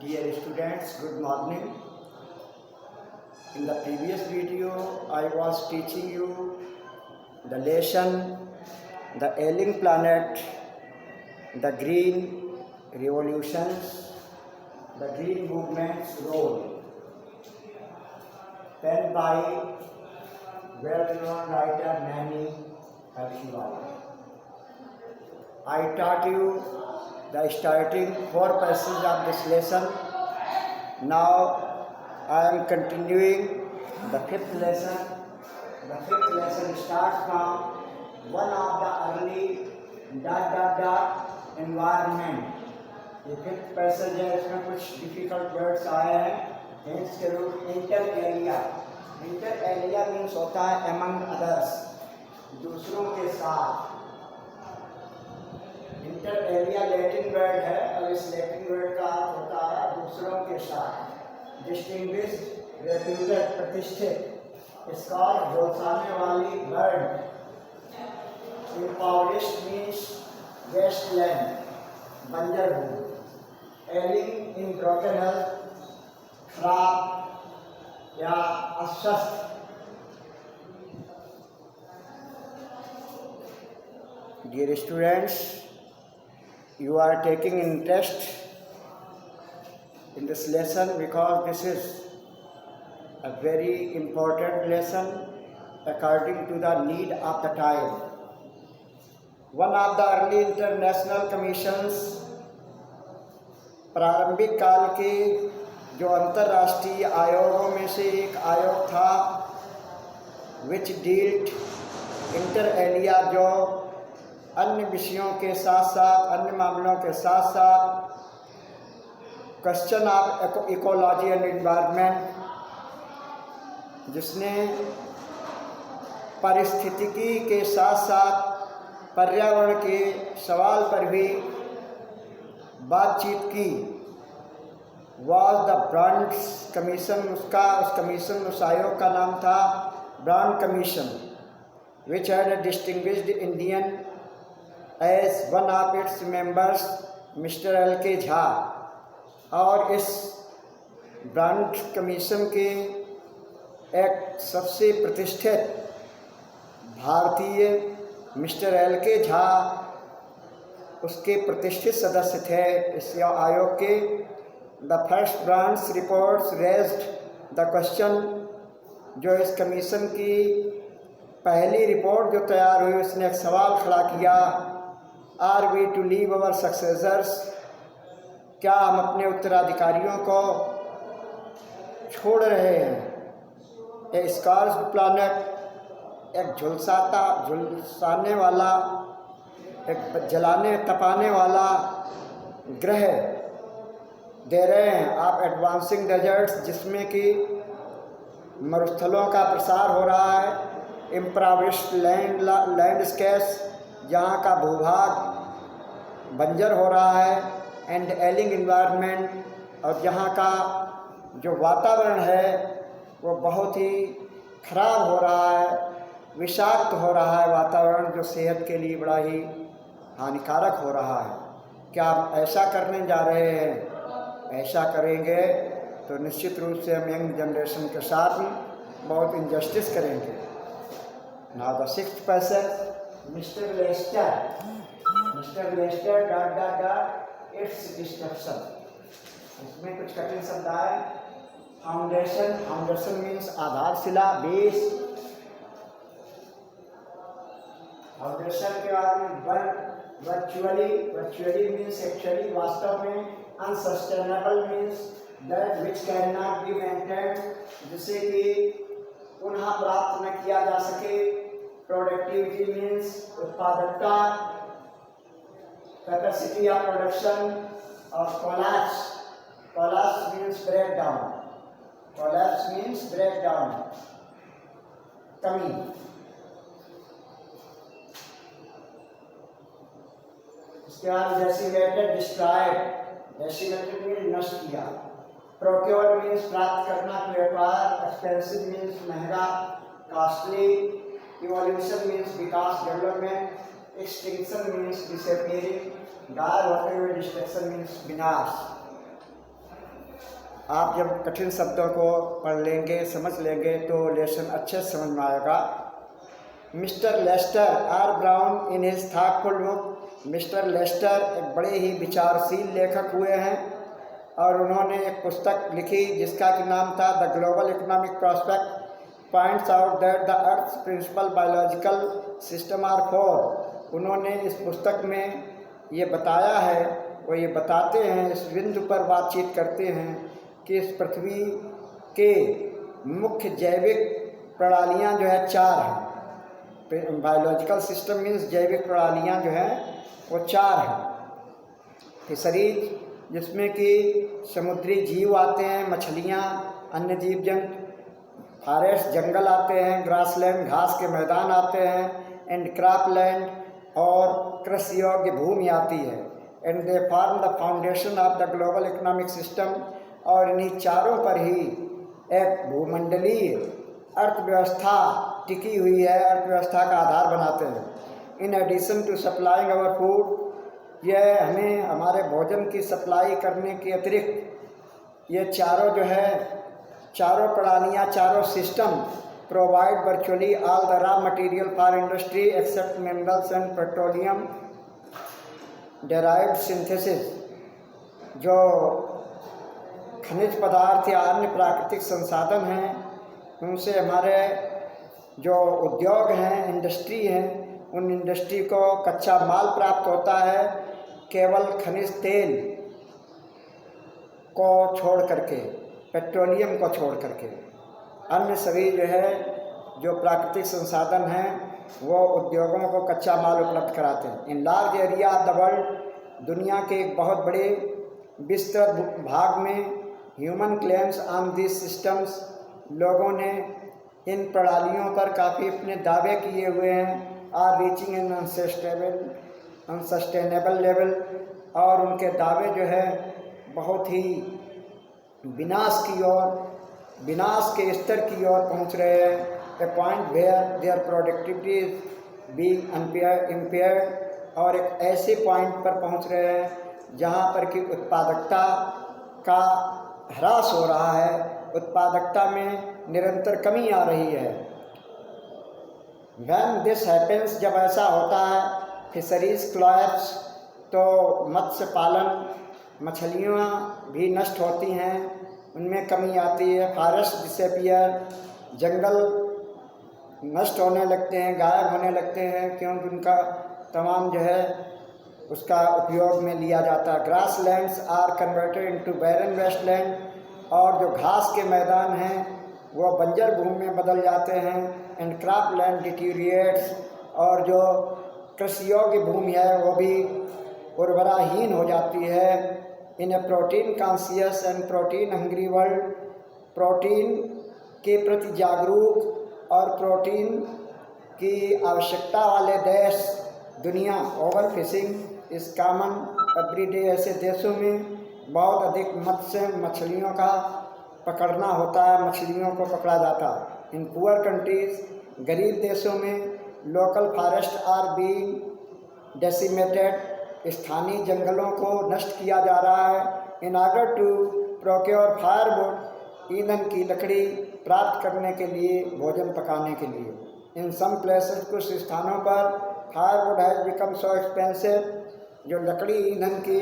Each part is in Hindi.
Dear students, good morning. In the previous video, I was teaching you the lesson, the ailing planet, the green revolutions, the green movement's role, penned by well-known writer Manny Alkiwala. I taught you the starting 4 passages of this lesson. Now I am continuing the 5th lesson. The 5th lesson starts from one of the early ... environment. ये 5th पैसेज है, इसमें कुछ डिफिकल्ट वर्ड्स आए हैं हिंट्स के रूप। Inter alia, inter alia means होता है एमंग अदर्स, दूसरों के साथ। इंटर एलिया लैटिन वर्ड है और इस लैटिन वर्ड का अर्थ होता है दूसरों के साथ। डिस्टिंग्विश्ड, रेप्यूटेड, प्रतिष्ठित। स्कॉल, झोलसाने वाली, बर्ड। इम्पावरिश्ड मीन्स वेस्टलैंड, बंजर भूमि। एलिंग इन ब्रोकन हेल्थ, खराब या अस्वस्थ। Dear students, you are taking interest in this lesson because this is a very important lesson according to the need of the time. One of the early international commissions, प्रारंभिक काल के जो अंतर्राष्ट्रीय आयोगों में से एक आयोग था, which dealt इंटर एलिया, जो अन्य विषयों के साथ साथ, अन्य मामलों के साथ साथ question of ecology and environment, जिसने पारिस्थितिकी के साथ साथ पर्यावरण के सवाल पर भी बातचीत की, वॉज द ब्रांड्स कमीशन। उस कमीशन, उस आयोग का नाम था Brandt commission, which had a distinguished Indian as one of its members mister L. K. Jha इस ब्रांड कमीशन के एक सबसे प्रतिष्ठित भारतीय मिस्टर एल.के. झा उसके प्रतिष्ठित सदस्य थे इस आयोग के। The first brands reports raised the question, जो इस कमीशन की पहली रिपोर्ट जो तैयार हुई, उसने एक सवाल खड़ा किया, are we to leave our successors, क्या हम अपने उत्तराधिकारियों को छोड़ रहे हैं। ए स्कॉर्स प्लानट, एक झुलसाने वाला, एक जलाने तपाने वाला ग्रह दे रहे हैं आप एडवांसिंग डेजर्ट्स, जिसमें कि मरुस्थलों का प्रसार हो रहा है। इम्प्राविश्ड लैंडस्केप्स, जहाँ का भूभाग बंजर हो रहा है। एंड एलिंग इन्वायरमेंट, और जहाँ का जो वातावरण है वो बहुत ही खराब हो रहा है, विषाक्त हो रहा है वातावरण, जो सेहत के लिए बड़ा ही हानिकारक हो रहा है। क्या आप ऐसा करने जा रहे हैं? ऐसा करेंगे तो निश्चित रूप से हम यंग जनरेशन के साथ बहुत इनजस्टिस करेंगे। Now the 6th passage, mister Lester its destruction. इसमें कुछ कठिन शब्द आए। फाउंडेशन, फाउंडेशन मीन्स आधारशिला, बेस। फाउंडेशन के बाद में वर्चुअली मीन्स एक्चुअली, वास्तव में। Unsustainable means that which can not be maintained, जिसे कि पुनः प्राप्त न किया जा सके। प्रोडक्टिविटी मीन्स उत्पादकता, कैपेसिटी ऑफ प्रोडक्शन। और कोलैप्स मीन्स ब्रेक डाउन, कमी। इसके बाद डेसिमेटेड, डिस्ट्रॉयड। डेसिमेटेड मीन्स नष्ट किया। प्रोक्योर मीन्स प्राप्त करना, व्यापार। एक्सपेंसिव मीन्स महंगा, कॉस्टली। इवोल्यूशन मीन्स विकास, डेवलपमेंट। एक्सटिंक्शन मीन्स डिसअपीयरिंग, गायब होते हुए। डिस्ट्रक्शन मीन्स विनाश। आप जब कठिन शब्दों को पढ़ लेंगे, समझ लेंगे तो लेसन अच्छे से समझ में आएगा। Mister Lester R Brown in his thoughtful book, mister Lester एक बड़े ही विचारशील लेखक हुए हैं और उन्होंने एक पुस्तक लिखी जिसका कि नाम था the global economic prospect points out that the earth principal biological system are four. उन्होंने इस पुस्तक में ये बताया है, वो ये बताते हैं, इस बिंदु पर बातचीत करते हैं कि इस पृथ्वी के मुख्य जैविक प्रणालियाँ जो है 4 हैं। बायोलॉजिकल सिस्टम मीन्स जैविक प्रणालियाँ जो हैं वो 4 हैं। फिशरीज जिसमें कि समुद्री जीव आते हैं, मछलियाँ, अन्य जीव जंतु, फॉरेस्ट जंगल आते हैं, ग्रासलैंड घास के मैदान आते हैं, एंड क्रॉपलैंड और कृषि योग्य भूमि आती है। And they form the foundation of the global economic system. और इन्हीं चारों पर ही एक भूमंडलीय अर्थव्यवस्था टिकी हुई है, अर्थव्यवस्था का आधार बनाते हैं। In addition to supplying our food, यह हमें हमारे भोजन की सप्लाई करने के अतिरिक्त ये चारों जो है, चारों प्रणालियाँ, चारों system provide virtually all the raw material for industry except minerals and petroleum derived synthesis. जो खनिज पदार्थ या अन्य प्राकृतिक संसाधन हैं उनसे हमारे जो उद्योग हैं, इंडस्ट्री हैं, उन इंडस्ट्री को कच्चा माल प्राप्त होता है केवल खनिज तेल को छोड़ करके, पेट्रोलियम को छोड़ करके। अन्य सभी जो है जो प्राकृतिक संसाधन हैं वो उद्योगों को कच्चा माल उपलब्ध कराते हैं। In large area of the world, दुनिया के एक बहुत बड़े विस्तृत भाग में human claims on this systems, लोगों ने इन प्रणालियों पर काफ़ी अपने दावे किए हुए हैं। Are reaching an unsustainable level, और उनके दावे जो है बहुत ही विनाश की ओर, विनाश के स्तर की ओर पहुंच रहे हैं। A point where there productivity is being impaired, और एक ऐसे पॉइंट पर पहुंच रहे हैं जहां पर कि उत्पादकता का ह्रास हो रहा है, उत्पादकता में निरंतर कमी आ रही है। When this happens, जब ऐसा होता है, फिशरीज कोलैप्स, तो मत्स्य पालन, मछलियाँ भी नष्ट होती हैं, उनमें कमी आती है। फॉरेस्ट डिसअपीयर, जंगल नष्ट होने लगते हैं, गायब होने लगते हैं, क्योंकि उनका तमाम जो है उसका उपयोग में लिया जाता है। Grasslands are converted into barren wasteland, और जो घास के मैदान हैं वो बंजर भूमि में बदल जाते हैं। एंड क्रॉप लैंड डिटीरिएट्स, और जो कृषि योग्य भूमि है वो भी उर्वराहीन हो जाती है। In a protein conscious and protein hungry world, protein के प्रति जागरूक और प्रोटीन की आवश्यकता वाले देश दुनिया, ओवर फिशिंग इस कॉमन एवरीडे, ऐसे देशों में बहुत अधिक मत्स्य मछलियों का पकड़ना होता है, मछलियों को पकड़ा जाता है। इन पुअर कंट्रीज, गरीब देशों में local forest are being decimated, स्थानीय जंगलों को नष्ट किया जा रहा है। In order to procure firewood, ईंधन की लकड़ी प्राप्त करने के लिए, भोजन पकाने के लिए। इन सम प्लेसेस, कुछ स्थानों पर firewood has become so expensive, जो लकड़ी ईंधन की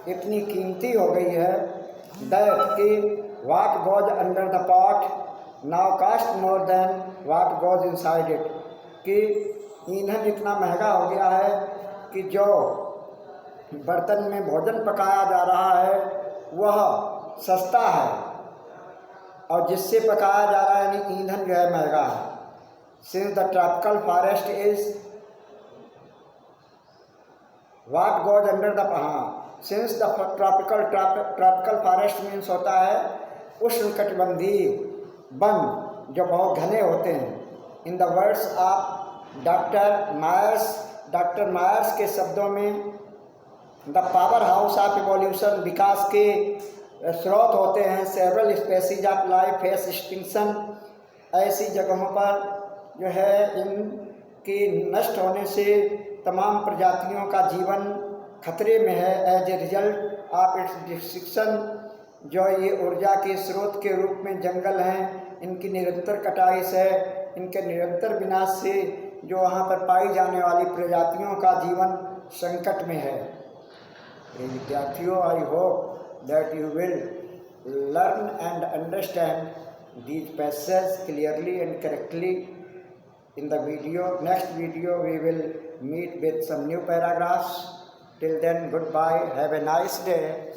इतनी कीमती हो गई है, दैट कि what goes under the pot now cost more than what goes inside it, कि ईंधन इतना महंगा हो गया है कि जो बर्तन में भोजन पकाया जा रहा है वह सस्ता है, और जिससे पकाया जा रहा है यानी ईंधन जो है महंगा है। Since the tropical forest is what goes under the, since the tropical forest means होता है उष्णकटिबंधीय वन जो बहुत घने होते हैं। In the words of doctor Myers के शब्दों में, the powerhouse of evolution, विकास के स्रोत होते हैं। Several species of life face extinction, ऐसी जगहों पर जो है इनकी नष्ट होने से तमाम प्रजातियों का जीवन खतरे में है। As a result of its destruction, जो ये ऊर्जा के स्रोत के रूप में जंगल हैं, इनकी निरंतर कटाई से, इनके निरंतर विनाश से जो वहाँ पर पाई जाने वाली प्रजातियों का जीवन संकट में है। विद्यार्थियों, I hope that you will learn and understand these passages clearly and correctly. In the next video we will meet with some new paragraphs. Till then, goodbye, have a nice day.